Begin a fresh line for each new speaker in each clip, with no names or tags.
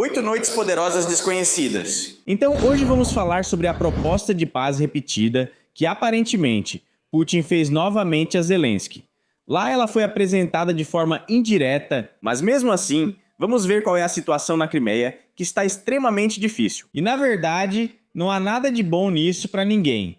8 noites poderosas desconhecidas.
Então hoje vamos falar sobre a proposta de paz repetida que aparentemente Putin fez novamente a Zelensky. Lá ela foi apresentada de forma indireta, mas mesmo assim, vamos ver qual é a situação na Crimeia, que está extremamente difícil. E na verdade, não há nada de bom nisso para ninguém.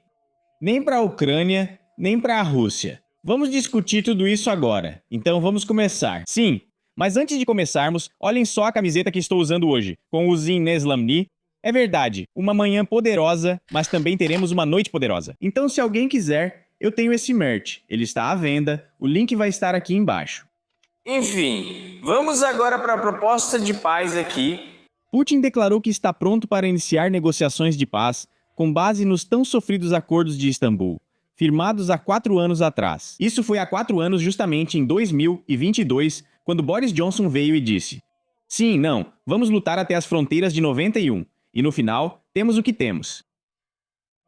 Nem para a Ucrânia, nem para a Rússia. Vamos discutir tudo isso agora, então vamos começar. Sim, mas antes de começarmos, olhem só a camiseta que estou usando hoje, com o Zin Neslamni. É verdade, uma manhã poderosa, mas também teremos uma noite poderosa. Então se alguém quiser, eu tenho esse merch, ele está à venda, o link vai estar aqui embaixo.
Enfim, vamos agora para a proposta de paz aqui.
Putin declarou que está pronto para iniciar negociações de paz com base nos tão sofridos acordos de Istambul, firmados há 4 anos atrás. Isso foi há 4 anos justamente em 2022, quando Boris Johnson veio e disse: sim, não, vamos lutar até as fronteiras de 91, e no final, temos o que temos.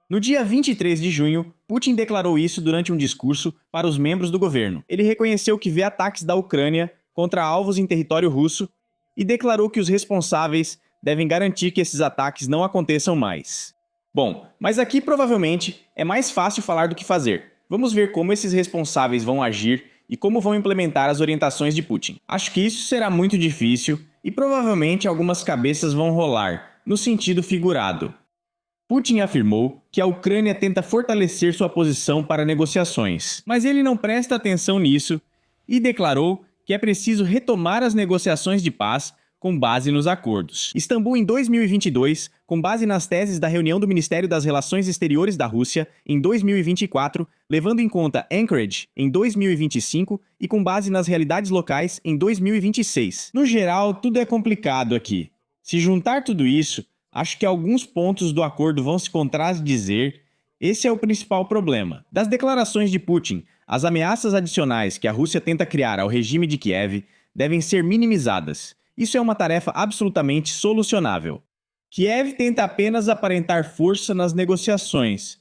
No dia 23 de junho, Putin declarou isso durante um discurso para os membros do governo. Ele reconheceu que vê ataques da Ucrânia contra alvos em território russo e declarou que os responsáveis devem garantir que esses ataques não aconteçam mais. Bom, mas aqui provavelmente é mais fácil falar do que fazer. Vamos ver como esses responsáveis vão agir e como vão implementar as orientações de Putin. Acho que isso será muito difícil e provavelmente algumas cabeças vão rolar, no sentido figurado. Putin afirmou que a Ucrânia tenta fortalecer sua posição para negociações, mas ele não presta atenção nisso e declarou que é preciso retomar as negociações de paz com base nos acordos. Istambul em 2022, com base nas teses da reunião do Ministério das Relações Exteriores da Rússia em 2024, levando em conta Anchorage em 2025 e com base nas realidades locais em 2026. No geral, tudo é complicado aqui. Se juntar tudo isso, acho que alguns pontos do acordo vão se contradizer. Esse é o principal problema. Das declarações de Putin, as ameaças adicionais que a Rússia tenta criar ao regime de Kiev devem ser minimizadas. Isso é uma tarefa absolutamente solucionável. Kiev tenta apenas aparentar força nas negociações,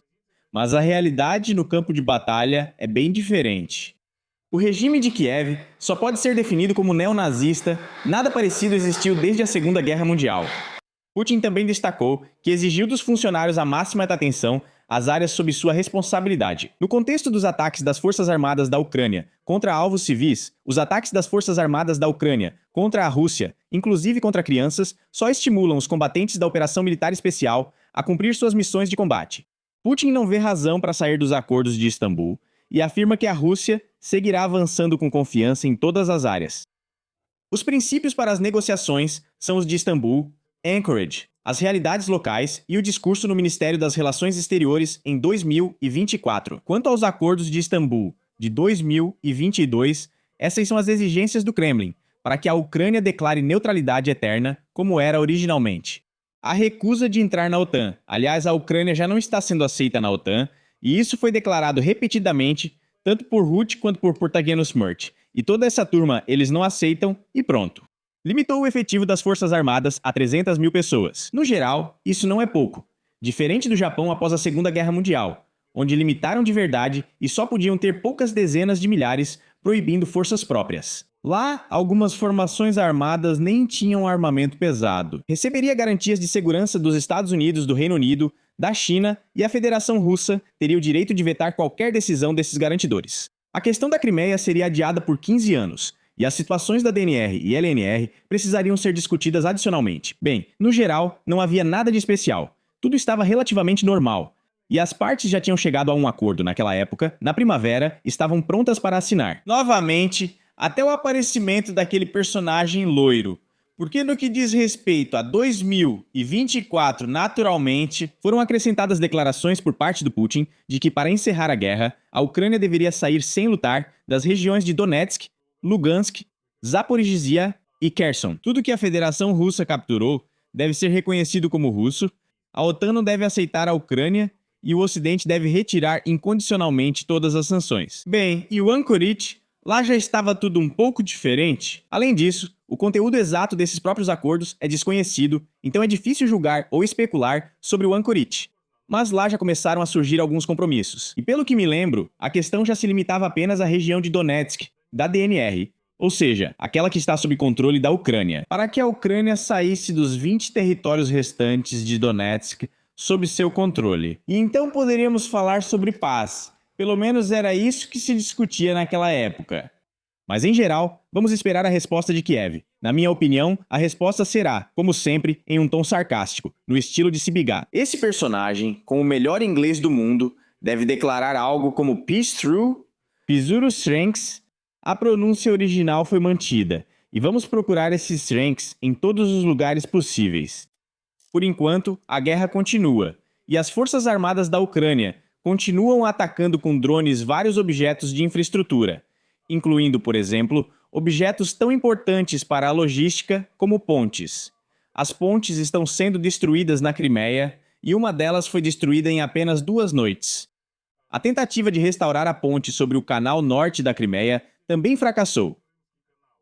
mas a realidade no campo de batalha é bem diferente. O regime de Kiev só pode ser definido como neonazista, nada parecido existiu desde a Segunda Guerra Mundial. Putin também destacou que exigiu dos funcionários a máxima atenção às áreas sob sua responsabilidade. No contexto dos ataques das Forças Armadas da Ucrânia contra alvos civis, os ataques das Forças Armadas da Ucrânia contra a Rússia, inclusive contra crianças, só estimulam os combatentes da Operação Militar Especial a cumprir suas missões de combate. Putin não vê razão para sair dos acordos de Istambul e afirma que a Rússia seguirá avançando com confiança em todas as áreas. Os princípios para as negociações são os de Istambul, Anchorage, as realidades locais e o discurso no Ministério das Relações Exteriores em 2024. Quanto aos acordos de Istambul de 2022, essas são as exigências do Kremlin para que a Ucrânia declare neutralidade eterna, como era originalmente. A recusa de entrar na OTAN. Aliás, a Ucrânia já não está sendo aceita na OTAN, e isso foi declarado repetidamente, tanto por Rutte quanto por Portagenos Mert. E toda essa turma eles não aceitam e pronto. Limitou o efetivo das Forças Armadas a 300 mil pessoas. No geral, isso não é pouco. Diferente do Japão após a Segunda Guerra Mundial, onde limitaram de verdade e só podiam ter poucas dezenas de milhares, proibindo forças próprias. Lá, algumas formações armadas nem tinham armamento pesado. Receberia garantias de segurança dos Estados Unidos, do Reino Unido, da China e a Federação Russa teria o direito de vetar qualquer decisão desses garantidores. A questão da Crimeia seria adiada por 15 anos, e as situações da DNR e LNR precisariam ser discutidas adicionalmente. Bem, no geral, não havia nada de especial. Tudo estava relativamente normal. E as partes já tinham chegado a um acordo naquela época, na primavera, estavam prontas para assinar. Novamente, até o aparecimento daquele personagem loiro. Porque no que diz respeito a 2024, naturalmente, foram acrescentadas declarações por parte do Putin de que para encerrar a guerra, a Ucrânia deveria sair sem lutar das regiões de Donetsk, Lugansk, Zaporizhzhia e Kherson. Tudo que a Federação Russa capturou deve ser reconhecido como russo, a OTAN não deve aceitar a Ucrânia e o Ocidente deve retirar incondicionalmente todas as sanções. Bem, e o Anchorage? Lá já estava tudo um pouco diferente. Além disso, o conteúdo exato desses próprios acordos é desconhecido, então é difícil julgar ou especular sobre o Anchorage. Mas lá já começaram a surgir alguns compromissos. E pelo que me lembro, a questão já se limitava apenas à região de Donetsk, da DNR, ou seja, aquela que está sob controle da Ucrânia, para que a Ucrânia saísse dos 20 territórios restantes de Donetsk sob seu controle. E então poderíamos falar sobre paz. Pelo menos era isso que se discutia naquela época. Mas em geral, vamos esperar a resposta de Kiev. Na minha opinião, a resposta será, como sempre, em um tom sarcástico, no estilo de Sibigá.
Esse personagem, com o melhor inglês do mundo, deve declarar algo como Peace Through.
Pizuru Strengths. A pronúncia original foi mantida, e vamos procurar esses strengths em todos os lugares possíveis. Por enquanto, a guerra continua, e as forças armadas da Ucrânia continuam atacando com drones vários objetos de infraestrutura, incluindo, por exemplo, objetos tão importantes para a logística como pontes. As pontes estão sendo destruídas na Crimeia, e uma delas foi destruída em apenas 2 noites. A tentativa de restaurar a ponte sobre o canal norte da Crimeia também fracassou.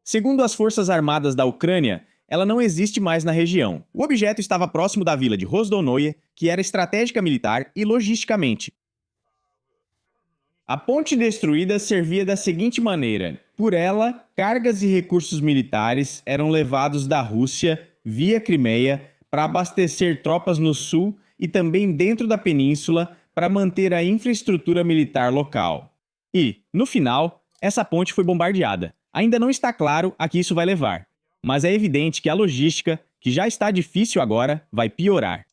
Segundo as forças armadas da Ucrânia, ela não existe mais na região. O objeto estava próximo da vila de Rozdonoye, que era estratégica militar e logisticamente. A ponte destruída servia da seguinte maneira: por ela, cargas e recursos militares eram levados da Rússia via Crimeia para abastecer tropas no sul e também dentro da península para manter a infraestrutura militar local. E, no final, essa ponte foi bombardeada. Ainda não está claro a que isso vai levar, mas é evidente que a logística, que já está difícil agora, vai piorar.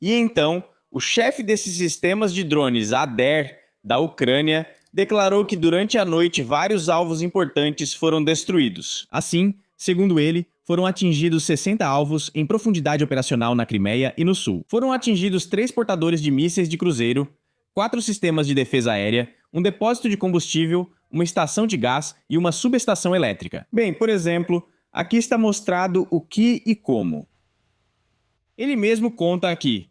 E então, o chefe desses sistemas de drones, Ader, da Ucrânia, declarou que durante a noite vários alvos importantes foram destruídos.
Assim, segundo ele, foram atingidos 60 alvos em profundidade operacional na Crimeia e no sul. Foram atingidos 3 portadores de mísseis de cruzeiro, 4 sistemas de defesa aérea, um depósito de combustível, uma estação de gás e uma subestação elétrica.
Bem, por exemplo, aqui está mostrado o que e como.
Ele mesmo conta aqui.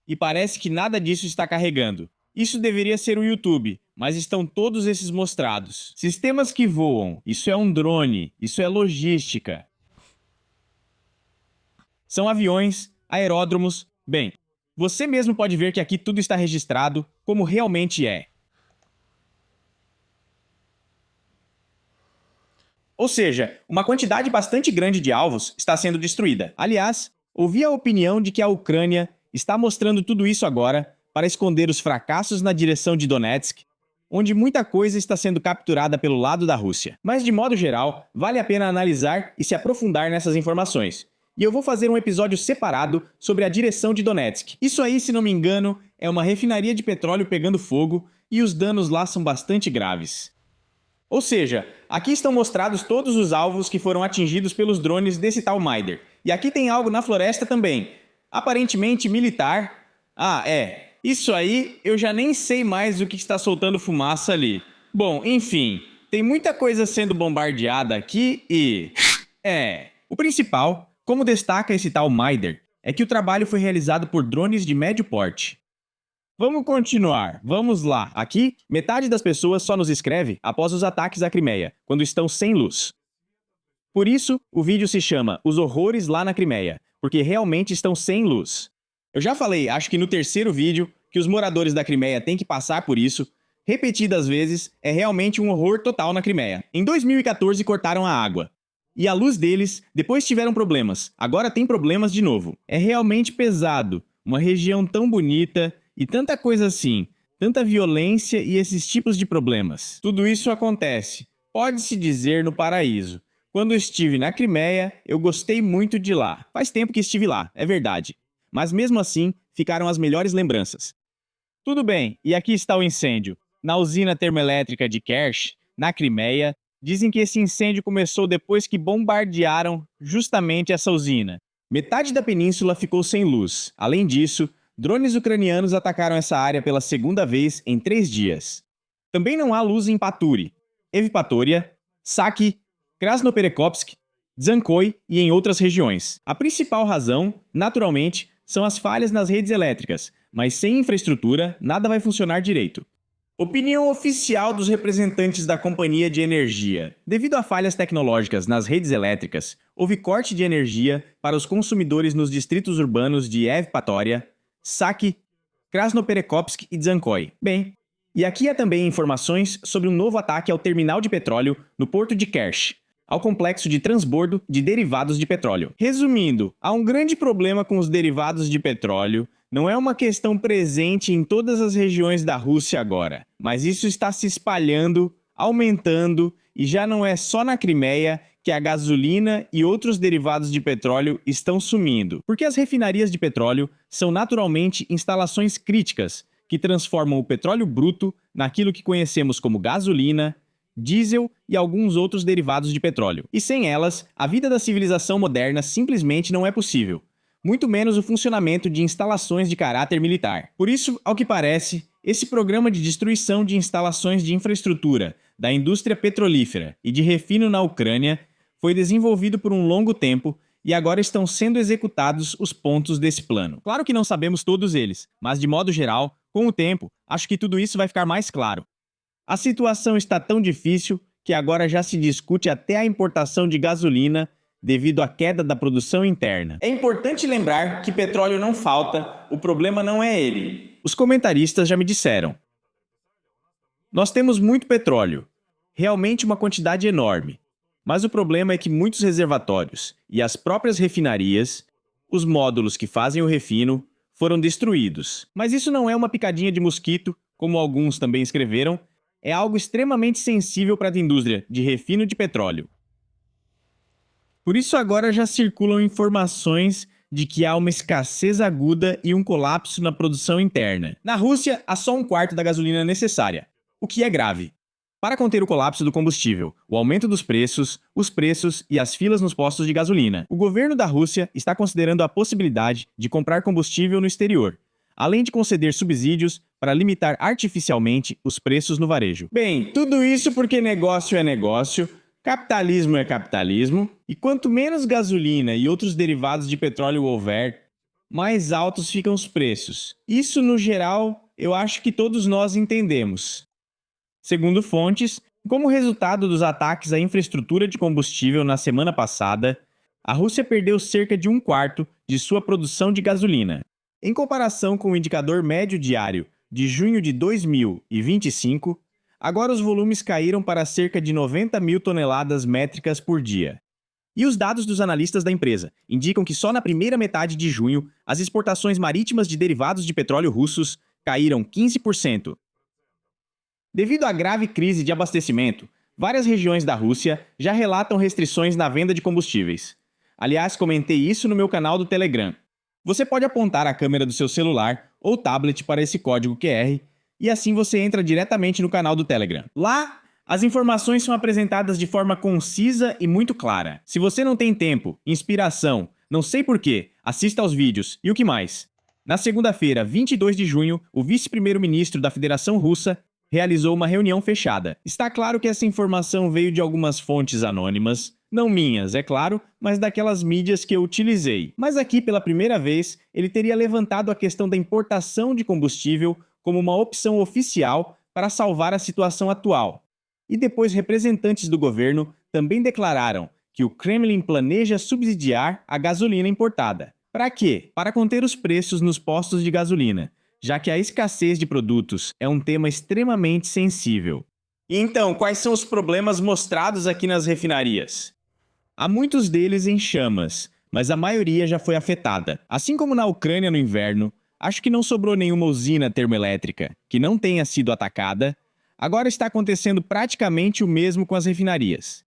E parece que nada disso está carregando. Isso deveria ser o YouTube, mas estão todos esses mostrados. Sistemas que voam, isso é um drone, isso é logística. São aviões, aeródromos. Bem, você mesmo pode ver que aqui tudo está registrado como realmente é. Ou seja, uma quantidade bastante grande de alvos está sendo destruída. Aliás, ouvi a opinião de que a Ucrânia está mostrando tudo isso agora para esconder os fracassos na direção de Donetsk, onde muita coisa está sendo capturada pelo lado da Rússia. Mas de modo geral, vale a pena analisar e se aprofundar nessas informações. E eu vou fazer um episódio separado sobre a direção de Donetsk. Isso aí, se não me engano, é uma refinaria de petróleo pegando fogo e os danos lá são bastante graves. Ou seja, aqui estão mostrados todos os alvos que foram atingidos pelos drones desse tal Maider. E aqui tem algo na floresta também, aparentemente militar. Isso aí eu já nem sei mais o que está soltando fumaça ali. Bom, enfim, tem muita coisa sendo bombardeada aqui e... O principal, como destaca esse tal Maider, é que o trabalho foi realizado por drones de médio porte. Vamos continuar, vamos lá. Aqui, metade das pessoas só nos escreve após os ataques à Crimeia, quando estão sem luz. Por isso, o vídeo se chama Os Horrores lá na Crimeia, porque realmente estão sem luz. Eu já falei, acho que no terceiro vídeo, que os moradores da Crimeia têm que passar por isso. Repetidas vezes, é realmente um horror total na Crimeia. Em 2014 cortaram a água. E a luz deles, depois tiveram problemas. Agora tem problemas de novo. É realmente pesado. Uma região tão bonita e tanta coisa assim. Tanta violência e esses tipos de problemas. Tudo isso acontece, pode-se dizer, no paraíso. Quando estive na Crimeia, eu gostei muito de lá. Faz tempo que estive lá, é verdade. Mas mesmo assim, ficaram as melhores lembranças. Tudo bem, e aqui está o incêndio. Na usina termoelétrica de Kerch, na Crimeia, dizem que esse incêndio começou depois que bombardearam justamente essa usina. Metade da península ficou sem luz. Além disso, drones ucranianos atacaram essa área pela segunda vez em 3 dias. Também não há luz em Paturi, Evpatoria, Saki, Krasnoperekopsk, Dzhankoi e em outras regiões. A principal razão, naturalmente, são as falhas nas redes elétricas, mas sem infraestrutura, nada vai funcionar direito. Opinião oficial dos representantes da companhia de energia. Devido a falhas tecnológicas nas redes elétricas, houve corte de energia para os consumidores nos distritos urbanos de Evpatoria, Saki, Krasnoperekopsk e Dzhankoi. Bem, e aqui há também informações sobre um novo ataque ao terminal de petróleo no porto de Kerch. ao complexo de transbordo de derivados de petróleo. Resumindo, há um grande problema com os derivados de petróleo. Não é uma questão presente em todas as regiões da Rússia agora, mas isso está se espalhando, aumentando, e já não é só na Crimeia que a gasolina e outros derivados de petróleo estão sumindo, porque as refinarias de petróleo são naturalmente instalações críticas que transformam o petróleo bruto naquilo que conhecemos como gasolina, diesel e alguns outros derivados de petróleo. E sem elas, a vida da civilização moderna simplesmente não é possível, muito menos o funcionamento de instalações de caráter militar. Por isso, ao que parece, esse programa de destruição de instalações de infraestrutura da indústria petrolífera e de refino na Ucrânia foi desenvolvido por um longo tempo e agora estão sendo executados os pontos desse plano. Claro que não sabemos todos eles, mas de modo geral, com o tempo, acho que tudo isso vai ficar mais claro. A situação está tão difícil que agora já se discute até a importação de gasolina devido à queda da produção interna. É importante lembrar que petróleo não falta, o problema não é ele. Os comentaristas já me disseram. Nós temos muito petróleo, realmente uma quantidade enorme. Mas o problema é que muitos reservatórios e as próprias refinarias, os módulos que fazem o refino, foram destruídos. Mas isso não é uma picadinha de mosquito, como alguns também escreveram, é algo extremamente sensível para a indústria de refino de petróleo. Por isso agora já circulam informações de que há uma escassez aguda e um colapso na produção interna. Na Rússia, há só 1/4 da gasolina necessária, o que é grave. Para conter o colapso do combustível, o aumento dos preços, os preços e as filas nos postos de gasolina, o governo da Rússia está considerando a possibilidade de comprar combustível no exterior, além de conceder subsídios para limitar artificialmente os preços no varejo. Bem, tudo isso porque negócio é negócio, capitalismo é capitalismo, e quanto menos gasolina e outros derivados de petróleo houver, mais altos ficam os preços. Isso, no geral, eu acho que todos nós entendemos. Segundo fontes, como resultado dos ataques à infraestrutura de combustível na semana passada, a Rússia perdeu cerca de 1/4 de sua produção de gasolina. Em comparação com o indicador médio diário de junho de 2025, agora os volumes caíram para cerca de 90 mil toneladas métricas por dia. E os dados dos analistas da empresa indicam que só na primeira metade de junho, as exportações marítimas de derivados de petróleo russos caíram 15%. Devido à grave crise de abastecimento, várias regiões da Rússia já relatam restrições na venda de combustíveis. Aliás, comentei isso no meu canal do Telegram. Você pode apontar a câmera do seu celular ou tablet para esse código QR e assim você entra diretamente no canal do Telegram. Lá, as informações são apresentadas de forma concisa e muito clara. Se você não tem tempo, inspiração, não sei porquê, assista aos vídeos e o que mais. Na segunda-feira, 22 de junho, o vice-primeiro-ministro da Federação Russa realizou uma reunião fechada. Está claro que essa informação veio de algumas fontes anônimas, não minhas, é claro, mas daquelas mídias que eu utilizei. Mas aqui, pela primeira vez, ele teria levantado a questão da importação de combustível como uma opção oficial para salvar a situação atual. E depois representantes do governo também declararam que o Kremlin planeja subsidiar a gasolina importada. Para quê? Para conter os preços nos postos de gasolina, já que a escassez de produtos é um tema extremamente sensível. Então, quais são os problemas mostrados aqui nas refinarias? Há muitos deles em chamas, mas a maioria já foi afetada. Assim como na Ucrânia no inverno, acho que não sobrou nenhuma usina termoelétrica que não tenha sido atacada. Agora está acontecendo praticamente o mesmo com as refinarias.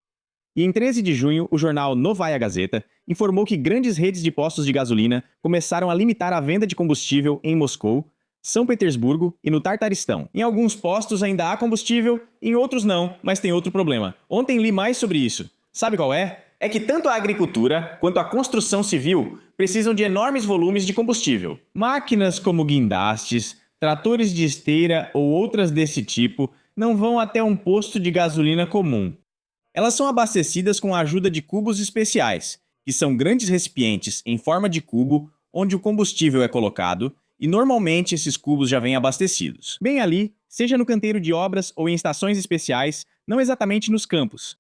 E em 13 de junho, o jornal Novaya Gazeta informou que grandes redes de postos de gasolina começaram a limitar a venda de combustível em Moscou, São Petersburgo e no Tartaristão. Em alguns postos ainda há combustível, em outros não, mas tem outro problema. Ontem li mais sobre isso. Sabe qual é? É que tanto a agricultura quanto a construção civil precisam de enormes volumes de combustível. Máquinas como guindastes, tratores de esteira ou outras desse tipo não vão até um posto de gasolina comum. Elas são abastecidas com a ajuda de cubos especiais, que são grandes recipientes em forma de cubo onde o combustível é colocado, e normalmente esses cubos já vêm abastecidos. Bem ali, seja no canteiro de obras ou em estações especiais, não exatamente nos campos.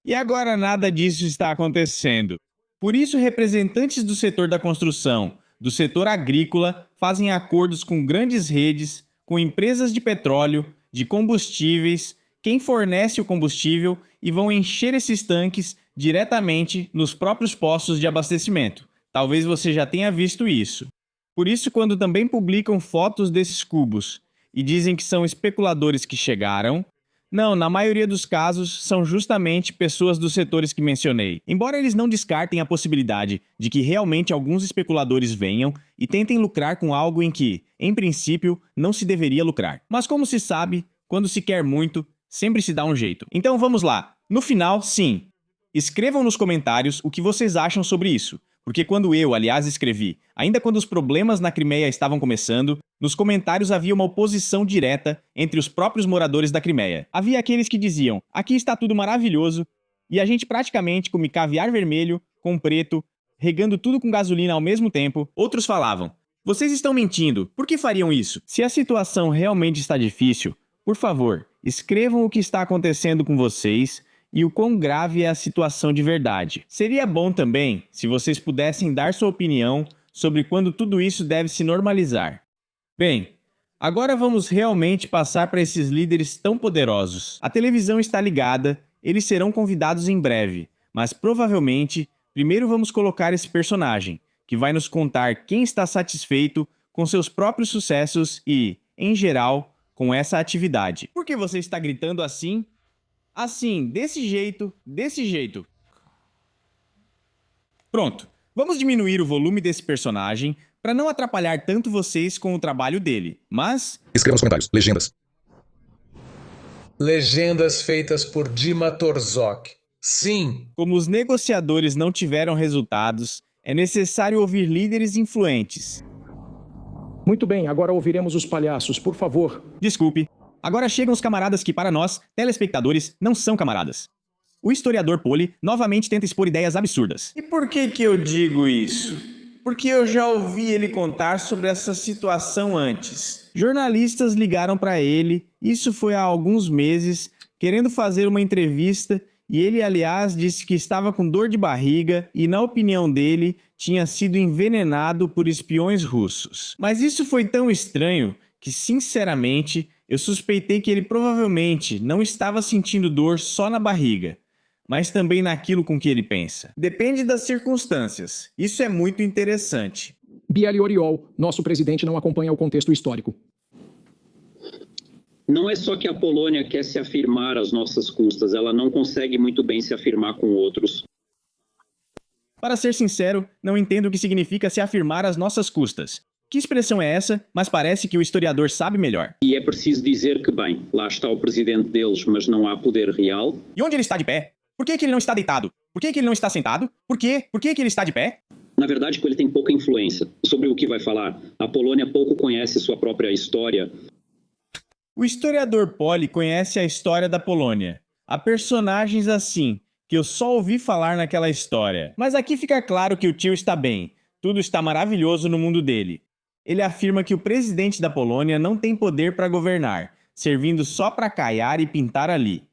E agora nada disso está acontecendo. Por isso, representantes do setor da construção, do setor agrícola, fazem acordos com grandes redes, com empresas de petróleo, de combustíveis, quem fornece o combustível e vão encher esses tanques diretamente nos próprios postos de abastecimento. Talvez você já tenha visto isso. Por isso, quando também publicam fotos desses cubos e dizem que são especuladores que chegaram, não, na maioria dos casos, são justamente pessoas dos setores que mencionei. Embora eles não descartem a possibilidade de que realmente alguns especuladores venham e tentem lucrar com algo em que, em princípio, não se deveria lucrar. Mas como se sabe, quando se quer muito, sempre se dá um jeito. Então vamos lá. No final, sim. Escrevam nos comentários o que vocês acham sobre isso. Porque quando eu, aliás, escrevi, ainda quando os problemas na Crimeia estavam começando, nos comentários havia uma oposição direta entre os próprios moradores da Crimeia. Havia aqueles que diziam, aqui está tudo maravilhoso, e a gente praticamente come caviar vermelho com preto, regando tudo com gasolina ao mesmo tempo. Outros falavam, vocês estão mentindo, por que fariam isso? Se a situação realmente está difícil, por favor, escrevam o que está acontecendo com vocês e o quão grave é a situação de verdade. Seria bom também se vocês pudessem dar sua opinião sobre quando tudo isso deve se normalizar. Bem, agora vamos realmente passar para esses líderes tão poderosos. A televisão está ligada, eles serão convidados em breve, mas provavelmente primeiro vamos colocar esse personagem, que vai nos contar quem está satisfeito com seus próprios sucessos e, em geral, com essa atividade. Por que você está gritando assim? Assim, desse jeito, desse jeito. Pronto, vamos diminuir o volume desse personagem para não atrapalhar tanto vocês com o trabalho dele, mas...
Escreva nos comentários, legendas.
Legendas feitas por Dima Torzok. Sim.
Como os negociadores não tiveram resultados, é necessário ouvir líderes influentes.
Muito bem, agora ouviremos os palhaços, por favor.
Desculpe. Agora chegam os camaradas que, para nós, telespectadores, não são camaradas. O historiador Poli novamente tenta expor ideias absurdas.
E por que eu digo isso? Porque eu já ouvi ele contar sobre essa situação antes.
Jornalistas ligaram para ele, isso foi há alguns meses, querendo fazer uma entrevista, e ele, aliás, disse que estava com dor de barriga e, na opinião dele, tinha sido envenenado por espiões russos. Mas isso foi tão estranho que, sinceramente, eu suspeitei que ele provavelmente não estava sentindo dor só na barriga, mas também naquilo com que ele pensa.
Depende das circunstâncias. Isso é muito interessante.
Bieli Oriol, nosso presidente, não acompanha o contexto histórico.
Não é só que a Polônia quer se afirmar às nossas custas, ela não consegue muito bem se afirmar com outros.
Para ser sincero, não entendo o que significa se afirmar às nossas custas. Que expressão é essa? Mas parece que o historiador sabe melhor.
E é preciso dizer que, bem, lá está o presidente deles, mas não há poder real.
E onde ele está de pé? Por que ele não está deitado? Por que ele não está sentado? Por quê? Por que ele está de pé?
Na verdade, ele tem pouca influência sobre o que vai falar. A Polônia pouco conhece sua própria história.
O historiador Poli conhece a história da Polônia. Há personagens assim, que eu só ouvi falar naquela história. Mas aqui fica claro que o tio está bem. Tudo está maravilhoso no mundo dele. Ele afirma que o presidente da Polônia não tem poder para governar, servindo só para caiar e pintar ali.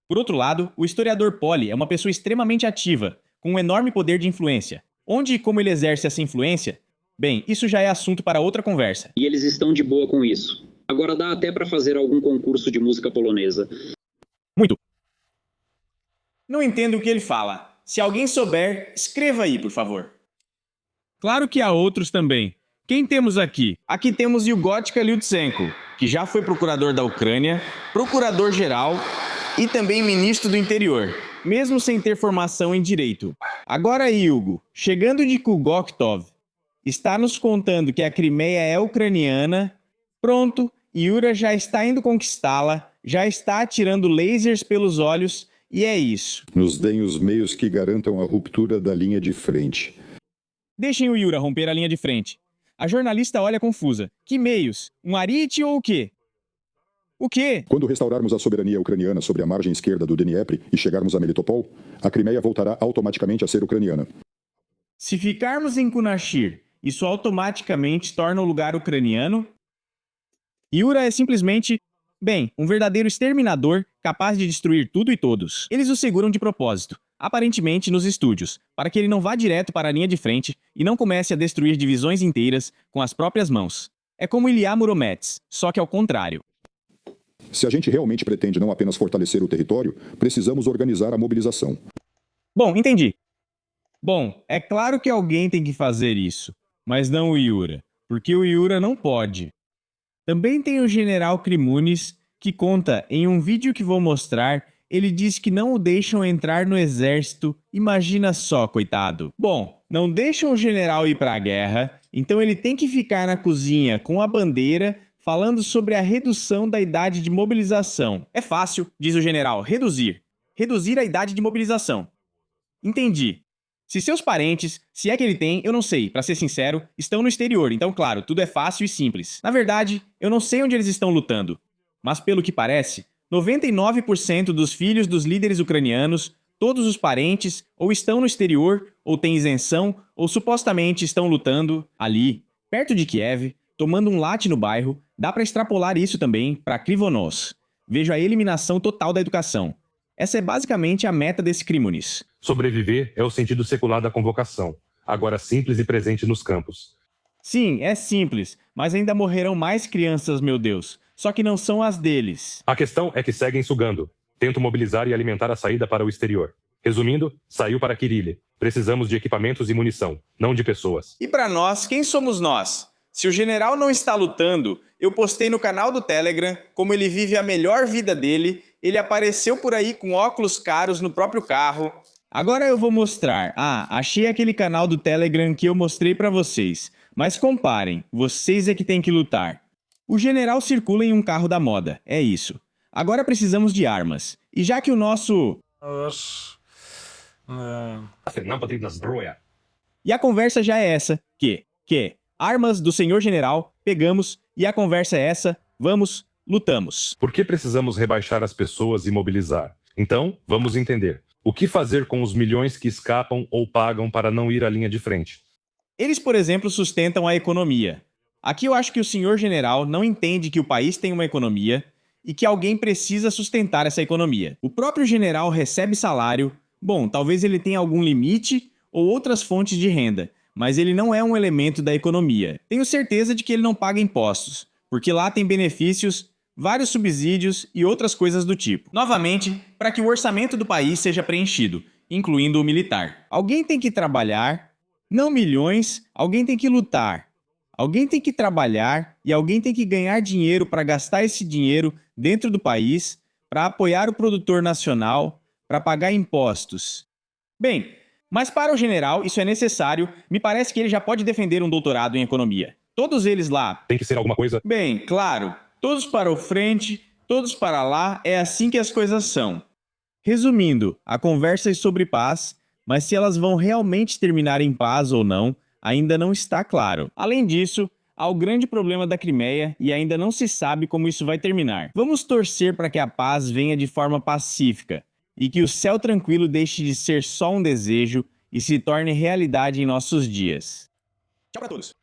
Por outro lado, o historiador Poli é uma pessoa extremamente ativa, com um enorme poder de influência. Onde e como ele exerce essa influência? Bem, isso já é assunto para outra conversa.
E eles estão de boa com isso. Agora dá até para fazer algum concurso de música polonesa.
Muito.
Não entendo o que ele fala. Se alguém souber, escreva aí, por favor.
Claro que há outros também. Quem temos aqui?
Aqui temos Yugotka Lyutsenko, que já foi procurador da Ucrânia, procurador-geral e também ministro do interior, mesmo sem ter formação em direito. Agora, Hugo, chegando de Kugoktov, está nos contando que a Crimeia é ucraniana. Pronto, Yura já está indo conquistá-la, já está atirando lasers pelos olhos e é isso.
Nos deem os meios que garantam a ruptura da linha de frente.
Deixem o Yura romper a linha de frente. A jornalista olha confusa. Que meios? Um arite ou o quê? O quê?
Quando restaurarmos a soberania ucraniana sobre a margem esquerda do Dniepr e chegarmos a Melitopol, a Crimeia voltará automaticamente a ser ucraniana.
Se ficarmos em Kunashir, isso automaticamente torna o lugar ucraniano? Yura é simplesmente, bem, um verdadeiro exterminador capaz de destruir tudo e todos. Eles o seguram de propósito, aparentemente nos estúdios, para que ele não vá direto para a linha de frente e não comece a destruir divisões inteiras com as próprias mãos. É como Ilya Muromets, só que ao contrário.
Se a gente realmente pretende não apenas fortalecer o território, precisamos organizar a mobilização.
Bom, entendi. Bom, é claro que alguém tem que fazer isso, mas não o Yura, porque o Yura não pode. Também tem o general Krimunis, que conta em um vídeo que vou mostrar, ele diz que não o deixam entrar no exército, imagina só, coitado. Bom, não deixam o general ir para a guerra, então ele tem que ficar na cozinha com a bandeira, falando sobre a redução da idade de mobilização. É fácil, diz o general, reduzir. Reduzir a idade de mobilização. Entendi. Se seus parentes, se é que ele tem, eu não sei, pra ser sincero, estão no exterior, então claro, tudo é fácil e simples. Na verdade, eu não sei onde eles estão lutando. Mas pelo que parece, 99% dos filhos dos líderes ucranianos, todos os parentes, ou estão no exterior, ou têm isenção, ou supostamente estão lutando ali, perto de Kiev, tomando um latte no bairro. Dá pra extrapolar isso também para Krivonos. Vejo a eliminação total da educação. Essa é basicamente a meta desse Krimunis.
Sobreviver é o sentido secular da convocação, agora simples e presente nos campos.
Sim, é simples, mas ainda morrerão mais crianças, meu Deus. Só que não são as deles.
A questão é que seguem sugando. Tento mobilizar e alimentar a saída para o exterior. Resumindo, saiu para Kyrill. Precisamos de equipamentos e munição, não de pessoas.
E para nós, quem somos nós? Se o general não está lutando, eu postei no canal do Telegram como ele vive a melhor vida dele, ele apareceu por aí com óculos caros no próprio carro. Agora eu vou mostrar. Achei aquele canal do Telegram que eu mostrei para vocês. Mas comparem, vocês é que têm que lutar. O general circula em um carro da moda, é isso. Agora precisamos de armas. E já que o nosso... E a conversa já é essa, que armas do senhor general, pegamos, e a conversa é essa, vamos, lutamos.
Por que precisamos rebaixar as pessoas e mobilizar? Então, vamos entender. O que fazer com os milhões que escapam ou pagam para não ir à linha de frente?
Eles, por exemplo, sustentam a economia. Aqui eu acho que o senhor general não entende que o país tem uma economia e que alguém precisa sustentar essa economia. O próprio general recebe salário, bom, talvez ele tenha algum limite ou outras fontes de renda, mas ele não é um elemento da economia. Tenho certeza de que ele não paga impostos, porque lá tem benefícios, vários subsídios e outras coisas do tipo. Novamente, para que o orçamento do país seja preenchido, incluindo o militar. Alguém tem que trabalhar, não milhões, alguém tem que lutar. Alguém tem que trabalhar e alguém tem que ganhar dinheiro para gastar esse dinheiro dentro do país, para apoiar o produtor nacional, para pagar impostos. Bem, mas para o general isso é necessário, me parece que ele já pode defender um doutorado em economia. Todos eles lá.
Tem que ser alguma coisa?
Bem, claro, todos para o frente, todos para lá, é assim que as coisas são. Resumindo, a conversa é sobre paz, mas se elas vão realmente terminar em paz ou não, ainda não está claro. Além disso, há o grande problema da Crimeia e ainda não se sabe como isso vai terminar. Vamos torcer para que a paz venha de forma pacífica e que o céu tranquilo deixe de ser só um desejo e se torne realidade em nossos dias. Tchau para todos!